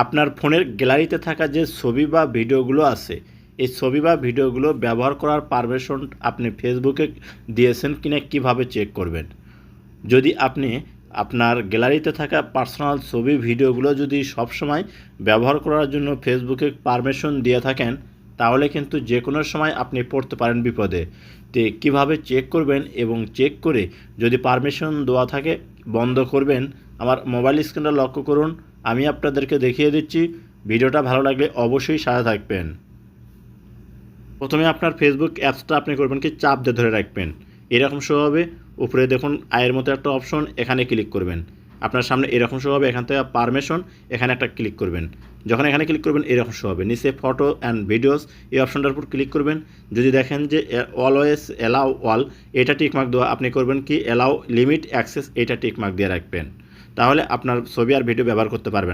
আপনার ফোনের গ্যালারিতে থাকা যে ছবি বা ভিডিওগুলো আছে, এই ছবি বা ভিডিওগুলো ব্যবহার করার পারমিশন আপনি ফেসবুকে দিয়েছেন কিনা কীভাবে চেক করবেন? যদি আপনি আপনার গ্যালারিতে থাকা পার্সোনাল ছবি ভিডিওগুলো যদি সবসময় ব্যবহার করার জন্য ফেসবুকে পারমিশন দিয়ে থাকেন, তাহলে কিন্তু যে কোনো সময় আপনি পড়তে পারেন বিপদে। তো কীভাবে চেক করবেন এবং চেক করে যদি পারমিশন দেওয়া থাকে বন্ধ করবেন, আমার মোবাইল স্ক্রিনটা লক্ষ্য করুন। আমি আপনাদেরকে দেখিয়ে দিচ্ছি। ভিডিওটা ভালো লাগলে অবশ্যই সাথে থাকবেন। প্রথমে আপনার ফেসবুক অ্যাপসটা আপনি করবেন কি চাপ দিয়ে ধরে রাখবেন। এরকম শো হবে। উপরে দেখুন আয়ের মতো একটা অপশন, এখানে ক্লিক করবেন। আপনার সামনে এরকম শো হবে, এখান থেকে পারমিশন এখানে একটা ক্লিক করবেন। যখন এখানে ক্লিক করবেন এরকম শো হবে। নিচে ফটো অ্যান্ড ভিডিওস এই অপশনটার উপর ক্লিক করবেন। যদি দেখেন যে অলওয়েজ অ্যালাউ অল এটা টিকমার্ক দেওয়া, আপনি করবেন কি অ্যালাউ লিমিট অ্যাক্সেস এটা টিকমার্ক দিয়ে রাখবেন। তাহলে আপনার ছবি আর ভিডিও ব্যবহার করতে পারবে না।